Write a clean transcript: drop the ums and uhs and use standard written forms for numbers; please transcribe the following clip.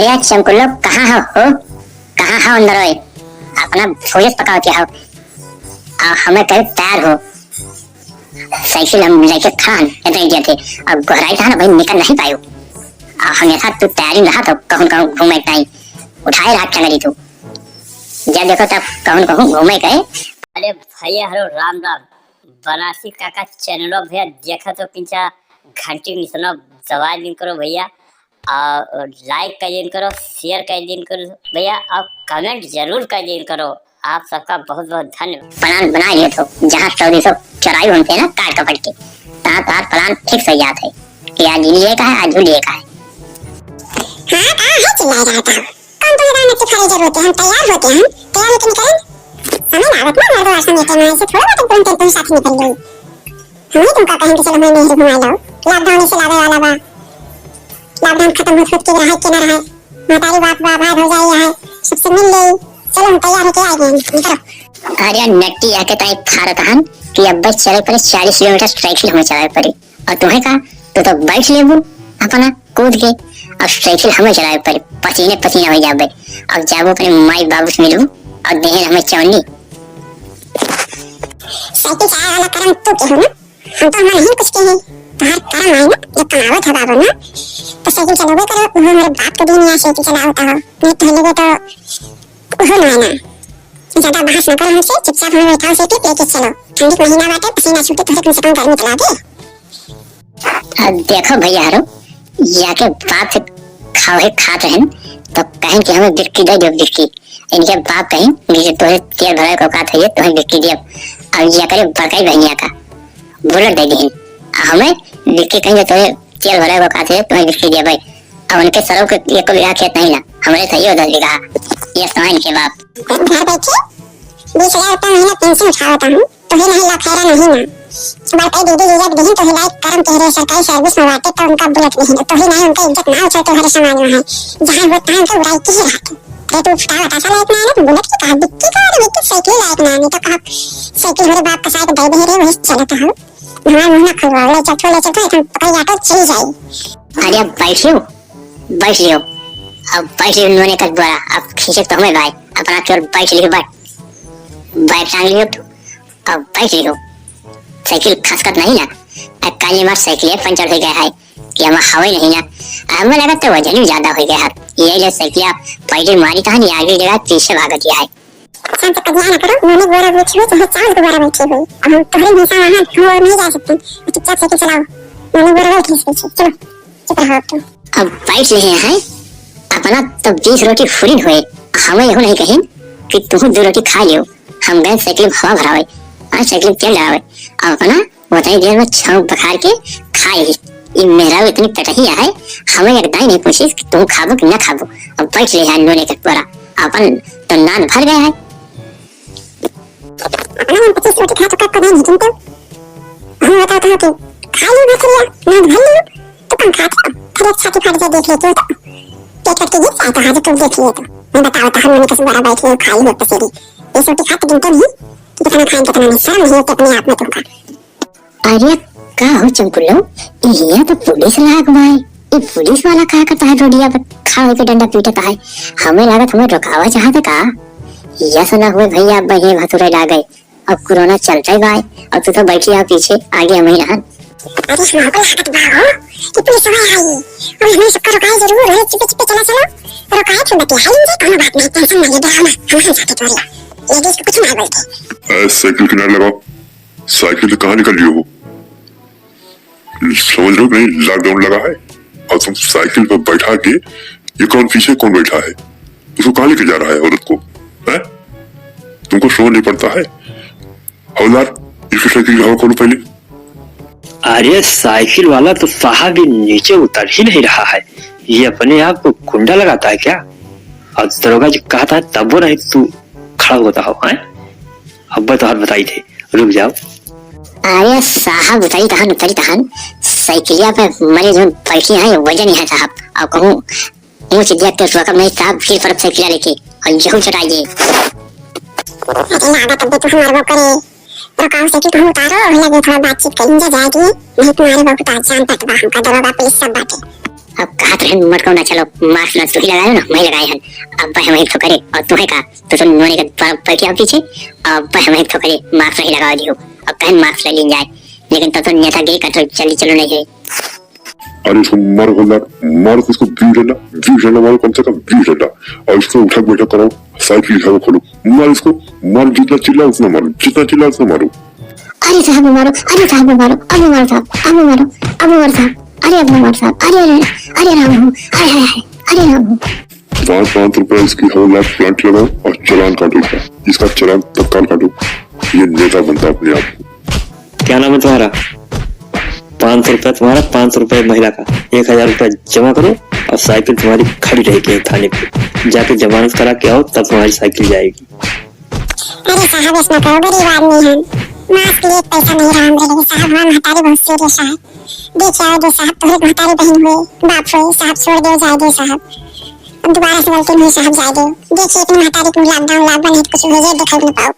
अरे चमकुल्लो कहाँ हो? कहाँ हो अंदर ओए? अपना भोजन पकाओ क्या हो? हमें कहीं तैयार हो। साइकिल हम लेके खान इतने दिए थे और गोहराई था ना भाई, निकल नहीं पायो। हमेशा तू तैयारी रहा तो कहूँ कहूँ घूमे नहीं उठाए रहा टंगरी तू। जब देखो तब कहूँ कहूँ घूमे गए। अरे भैया हेलो राम राम। बनारसी काका चैनल भैया देखा तो किंचा घंटी निशाना दबा दिन करो भैया, और लाइक कर दिन करो, शेयर कर दिन करो भैया, और कमेंट जरूर कर दिन करो। आप सबका बहुत बहुत धन्यवाद। प्लान बना लिए तो जहाँ 1404 होते ना काट कपड़ के तहाँ प्लान फिक्स हो जाता है कि आज लिए का है, आज लिए का है। हाँ कहाँ है चिल्ला रहा था? कौन तो मैदान में खड़े जरूरत है, हम तैयार होते हैं, तैयार होके निकलें। समय लागत ना मर्दों आसान लेके मैं से थोड़ा बहुत तुम तुम साथ निकल गई। हम ही तुमको कहेंगे चलो मैं नहीं घुमा लाओ। लॉकडाउन से लावे वाला बा, लॉकडाउन खत्म हो के रहे के ना रहे, हमारी बात बात हो जाए है, सबसे मिल ले। चलो हम तैयार होके आएंगे, निकलो। अरे नट्टी आके ताई फारत हन कि अब बस चले पड़े 40 किलोमीटर साइकिल हमें चलाए पड़े, और तुम्हें कहा तो बैठ लेबू अपना कूद के, और साइकिल हमें चलाए पड़े, पसीने पसीना हो जाबे, और जाबो अपने माई बाबू से मिलबू और देहे हमें चवन्नी। साइकिल चलाने वाला करम तो के हो ना, हम तो हमारे नहीं कुछ के हैं, तुम्हारा करम है ना जब कमावत है बाबू ना, तो साइकिल चलावे करो। वो मेरे बाप को भी नहीं साइकिल चलाता हो, नहीं तो लगे तो वो नहीं ना। ज्यादा बहस न करो हमसे, चुपचाप हमें बैठाओ साइकिल लेके चलो। ठंडी का महीना बाटे, पसीना छूटे तो कम से कम गर्मी चला दे। देखो भैया रो जाके बाप से खाते हैं तो कहें कि हमें बिक्की दे दो बिक्की। इनके बाप कहें मुझे तोहे तेल भरा को का था तुम्हें बिक्की दिया, अब या करे बड़काई बहनिया का बुलेट दे दी हमें बिक्की कहेंगे तोहे तेल भरा को का था तुम्हें बिक्की दिया भाई। अब उनके सरों के एक को बिघा खेत नहीं ना, हमारे सही हो 10 बीघा। ये सुना इनके बाप। घर बैठे 20,000 रुपया महीना पेंशन उठाता हूँ, तो ही नहीं लखेरा नहीं ना। बड़काई दीदी जीजा नहीं तो हिलाए करम तेरे सरकारी सर्विस में बाटे, तो उनका बुलेट नहीं है, तो ही नहीं उनका इज्जत ना उछल तो हर समाज में है। जहाँ होता है उनका बुराई की ही रहती। अरे तू फटा बतासा लायक ना है तो बुलेट की कहा बिक्की का, अरे बिक्की साइकिल लायक ना है, तो कहा साइकिल मेरे बाप का साइकिल दे दे रे वही चलाता हूँ। हमारा मुँह ना खुलवा ले चल एकदम पकड़ ऑटो चली जाए। अरे बैठ लियो अब बैठ लियो नोने का द्वारा अब खींचे तो हमें भाई अपना चोर बैठ लियो बैठ टांग लियो तो अब बैठ लियो। साइकिल खसकत नहीं ना, काली मार साइकिल पंचर हो गया है कि हम हवा नहीं ना, हमें लगा तो वजन भी ज्यादा हो गया है। ये जो साइकिल पहले मारी कहानी आगे जगह पीछे भागत है। शांत कन्या ना करो, मैंने गोरा बैठी हुई चाहे 40 गोरा बैठी हुई, अब हम तुम्हारे निशा वहाँ हम नहीं जा सकते, चुपचाप साइकिल चलाओ। मैंने गोरा बैठी हुई, चलो चुप रहो तुम। अब बैठ रहे हैं अपना तो 20 रोटी फुरी हुए, हमें यह नहीं कहें कि तुम 2 रोटी खा लियो, हम गए साइकिल में हवा भरावे और साइकिल में तेल डालावे, अब अपना उतनी देर में छाव बखार के खाएगी। ये मेरा इतनी कटही है, हमें एक दाई नहीं पूछी कि तुम खाबो कि ना खाबो। अब बैठ रहे हैं लोने के द्वारा अपन तो नान भर गया है। अपना 25 रोटी खा तो कब कभी नहीं तुमको हम बताता हूँ कि खा लो भर लिया नान भर लियो तो कम खाते हो, फिर एक छाती फाड़ के देख लेते हो तो पेट करके गिर जाए तो हाथ तुम देख लिए तो मैं बताओ तो हम किसी बार बैठ लिए खाई हो पसेरी ये रोटी खाते गिनते नहीं कितना खाएं कितना नहीं, शर्म नहीं है अपने आप में तुमका। अरे का हो चमकुल्लो, ये तो पुलिस लाग भाई, ये पुलिस वाला क्या करता है रोडिया पर खा के डंडा पीटता है। हमें लागत हमें रुकावा चाहते का, यह सुना हुए भैया बहे भतुरे ला गए, अब कोरोना चलता ही भाई और तू तो बैठी है पीछे आगे हम ही रहन। अरे सुनो को लागत बाहो कि पुलिस वाला आई और हमें सबका रुकाई जरूर है, चुप चुप चला चलो रुकाई तो बतिया लेंगे, कोनो बात नहीं, टेंशन मत ले डराना, हम साथ तोड़िया लेडीज को कुछ ना बोलते। साइकिल किनारे लगाओ, साइकिल कहाँ निकल रही हो? समझ लो नहीं लॉकडाउन लगा है और तुम साइकिल पर बैठा के, ये कौन पीछे कौन बैठा है, उसको कहाँ लेके जा रहा है औरत को? है तुमको समझ नहीं पड़ता है? हवलदार इसकी साइकिल की हवा खोलो पहले। अरे साइकिल वाला तो साहब भी नीचे उतर ही नहीं रहा है, ये अपने आप को कुंडा लगाता है क्या? और दरोगा जी कहा था तब वो नहीं तू खड़ा होता हो है? अब तो हाथ बताई थे, रुक जाओ। अरे साहब उतरी तहन साइकिलिया पे मरीज में बैठी है, वजन ही है साहब, और कहूँ ऊंच देख के रकम नहीं साहब, फिर पर साइकिल लेके और जहू चढ़ाइए। अरे लागत अब तो हमारे वो करे रुकाओ साइकिल को उतारो और लगे थोड़ा बातचीत करेंगे जाएगी, नहीं तुम्हारे बहुत जान पटवा हमका दरोगा पुलिस सब बातें। अब कहा तो है मटको ना चलो मास्क ना तू ही लगायो ना मैं लगाए हन अब भाई वही तो करे और तुम्हें कहा तो सुन नोने के पर क्या पीछे अब भाई वही तो करे मास्क ही लगा दियो अब कहन मास्क ले जाए लेकिन तो नेता गई का तो चली चलो नहीं है। अरे इसको मारो मारो इसको व्यू डंडा मारो कम से कम व्यू डंडा और इसको उठा बैठा करो साइकिल उठा खोलो मार इसको मार जितना चिल्ला उतना मारो अरे साहब मारो अरे साहब मारो अबू मारो साहब अबू मारो अबू मारो साहब अरे अबू मारो साहब अरे राम हो अरे राम हो। 5 रुपए इसकी हवलदार प्लांट लगाओ और चलान काटो इसका चलान तत्काल काटो। ये नेता बनता अपने आप को। क्या नाम है तुम्हारा? 500 रुपया तुम्हारा, 500 रुपये महिला का, 1000 रुपया जमा करो और साइकिल तुम्हारी खड़ी रहेगी थाने पे। जाके जमानत करा के आओ तब तुम्हारी साइकिल जाएगी। अरे साहब ऐसा करो, गरीब आदमी है, मास्क लिए पैसा नहीं रहा मेरे लिए साहब। हाँ महतारी बहुत सीरियस है, देखिए आओ दो साहब, तुम्हारी महतारी बहन हुई बाप हुई साहब, छोड़ दो जाए दो साहब, अब दोबारा से गलती नहीं साहब जाए दो। देखिए अपनी महतारी को लॉकडाउन नहीं कुछ हो जाए दिखाई नहीं पाओ।